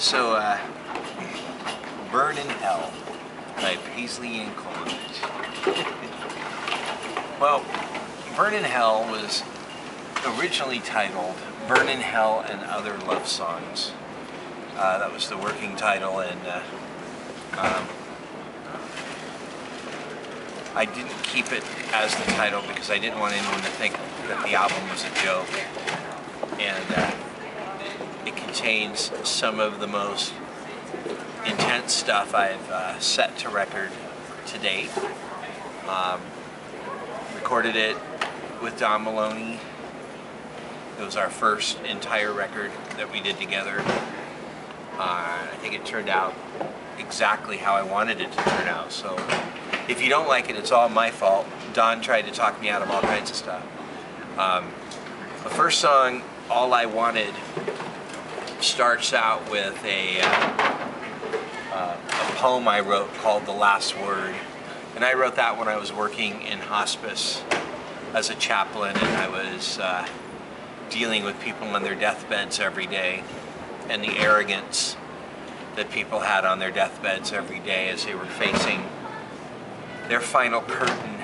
So, Burn in Hell by Paisley Yankolovich. Well, Burn in Hell was originally titled Burn in Hell and Other Love Songs. That was the working title, and I didn't keep it as the title because I didn't want anyone to think that the album was a joke. And it contains some of the most intense stuff I've set to record to date. Recorded it with Don Maloney. It was our first entire record that we did together. I think it turned out exactly how I wanted it to turn out. So if you don't like it, it's all my fault. Don tried to talk me out of all kinds of stuff. The first song, All I Wanted, starts out with a poem I wrote called The Last Word. And I wrote that when I was working in hospice as a chaplain, and I was dealing with people on their deathbeds every day, and the arrogance that people had on their deathbeds every day as they were facing their final curtain.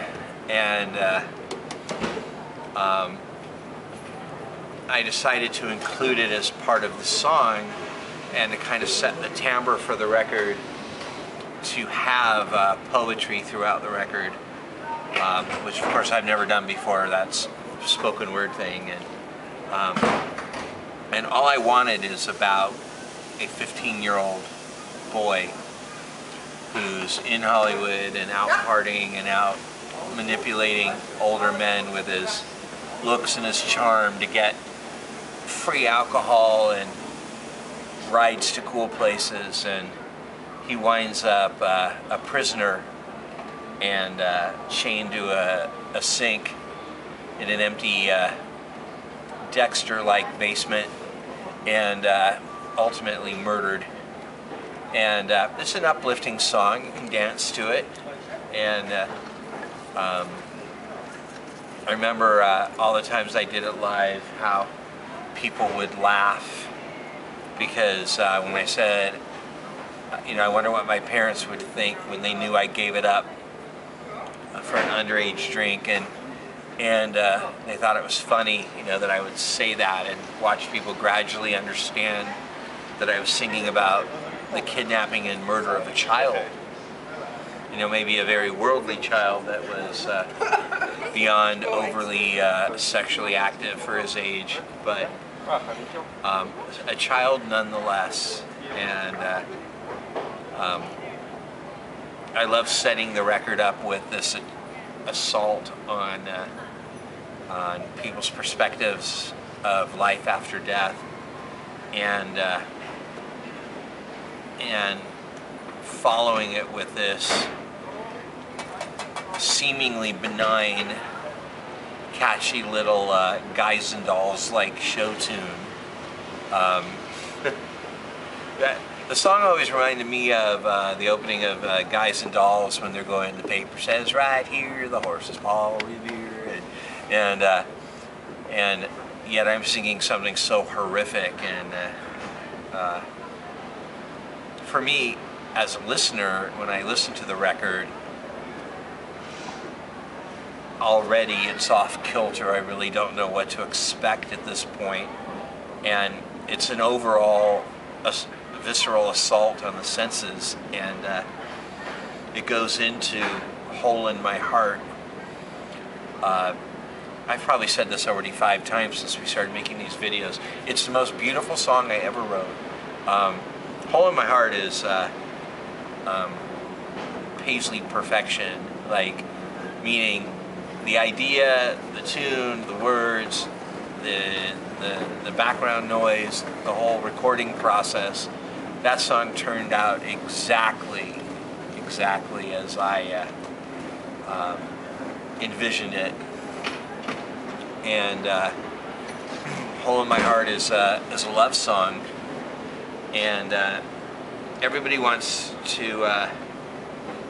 And I decided to include it as part of the song and to kind of set the timbre for the record, to have poetry throughout the record, which of course I've never done before. That's a spoken word thing. And All I Wanted is about a 15-year-old boy who's in Hollywood and out partying and out manipulating older men with his looks and his charm to get free alcohol and rides to cool places, and he winds up a prisoner and chained to a sink in an empty Dexter-like basement, and ultimately murdered. And it's an uplifting song. You can dance to it. And I remember all the times I did it live, how people would laugh, because when I said, you know, I wonder what my parents would think when they knew I gave it up for an underage drink, and they thought it was funny, you know, that I would say that, and watch people gradually understand that I was singing about the kidnapping and murder of a child. You know, maybe a very worldly child that was beyond overly sexually active for his age, but a child nonetheless. And I love setting the record up with this assault on people's perspectives of life after death, and following it with this seemingly benign, catchy little Guys and Dolls like show tune. The song always reminded me of the opening of Guys and Dolls, when they're going, the paper says right here, the horse is Paul Revere, and yet I'm singing something so horrific. And for me, as a listener, when I listen to the record, already it's off kilter. I really don't know what to expect at this point, and it's an overall visceral assault on the senses, and it goes into Hole in My Heart. I've probably said this already 5 times since we started making these videos. It's the most beautiful song I ever wrote. Hole in My Heart is Paisley perfection, like, meaning the idea, the tune, the words, the background noise, the whole recording process. That song turned out exactly as I envisioned it. And Hole in My Heart is a love song, and everybody wants to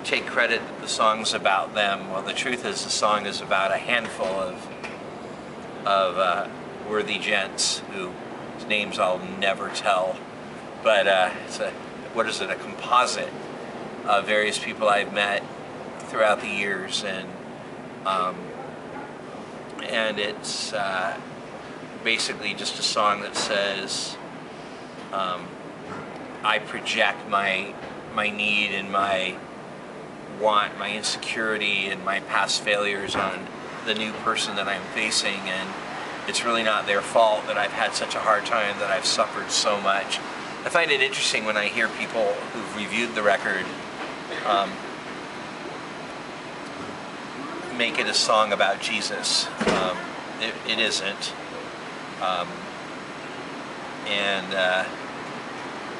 take credit that the song's about them. Well, the truth is the song is about a handful of worthy gents whose names I'll never tell, but it's a, what is it, a composite of various people I've met throughout the years, and it's basically just a song that says, I project my need and my want, my insecurity and my past failures on the new person that I'm facing, and it's really not their fault that I've had such a hard time, that I've suffered so much. I find it interesting when I hear people who've reviewed the record make it a song about Jesus. It isn't.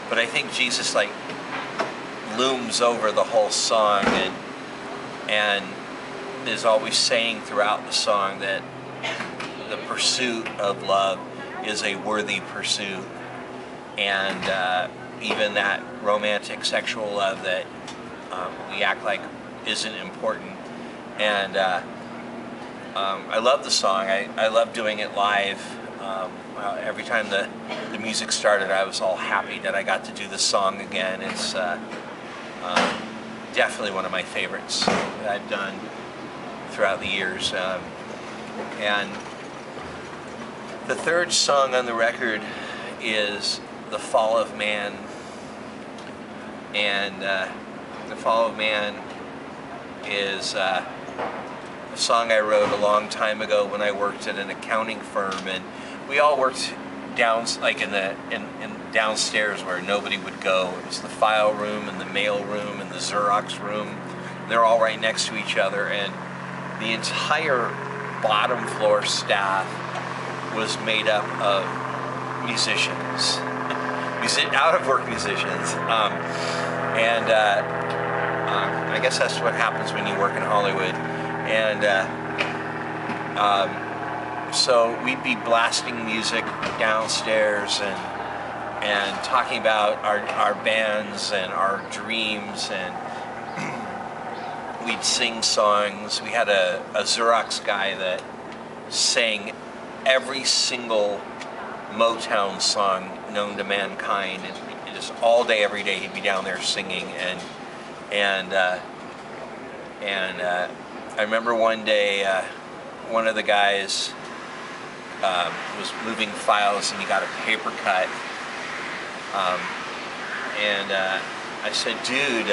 But I think Jesus like looms over the whole song, and is always saying throughout the song that the pursuit of love is a worthy pursuit, and even that romantic sexual love that we act like isn't important. And I love the song. I love doing it live. Every time the music started, I was all happy that I got to do the song again. It's definitely one of my favorites that I've done throughout the years. And the third song on the record is The Fall of Man. And The Fall of Man is a song I wrote a long time ago when I worked at an accounting firm, and we all worked down, like in downstairs where nobody would go. It was the file room and the mail room and the Xerox room. They're all right next to each other, and the entire bottom floor staff was made up of musicians, out-of-work musicians, I guess that's what happens when you work in Hollywood. And so we'd be blasting music downstairs and talking about our bands and our dreams, and we'd sing songs. We had a Xerox guy that sang every single Motown song known to mankind, and just all day, every day, he'd be down there singing. And I remember one day, one of the guys was moving files, and he got a paper cut. I said, dude,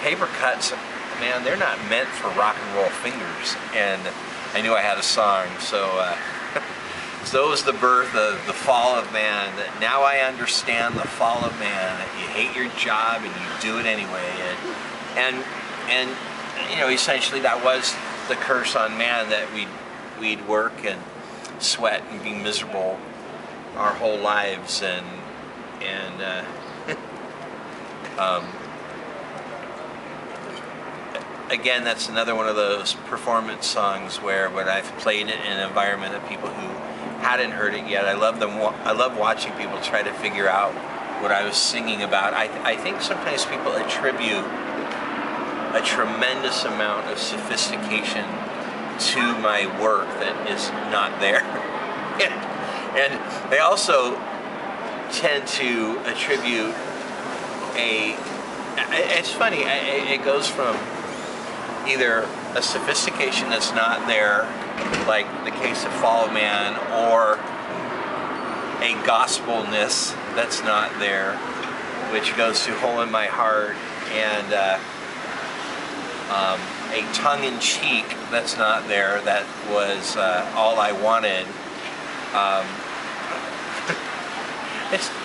paper cuts, man, they're not meant for rock and roll fingers. And I knew I had a song, so so it was the birth of The Fall of Man. That now I understand the fall of man, that you hate your job and you do it anyway. And you know, essentially that was the curse on man, that we'd work and sweat and be miserable our whole lives, and again, that's another one of those performance songs where when I've played it in an environment of people who hadn't heard it yet, I love watching people try to figure out what I was singing about. I think sometimes people attribute a tremendous amount of sophistication to my work that is not there. And they also tend to attribute it's funny, it goes from either a sophistication that's not there, like the case of Fall of Man, or a gospelness that's not there, which goes to Hole in My Heart, and a tongue-in-cheek that's not there, that was All I Wanted.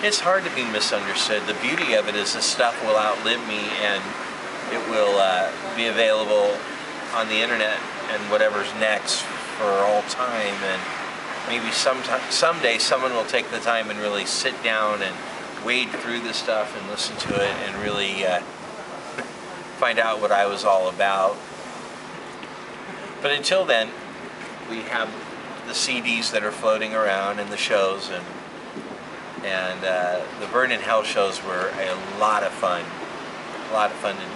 It's hard to be misunderstood. The beauty of it is this stuff will outlive me, and it will be available on the internet and whatever's next for all time. And maybe someday someone will take the time and really sit down and wade through this stuff and listen to it and really find out what I was all about. But until then, we have the CDs that are floating around and the shows, and the Burn in Hell shows were a lot of fun to do.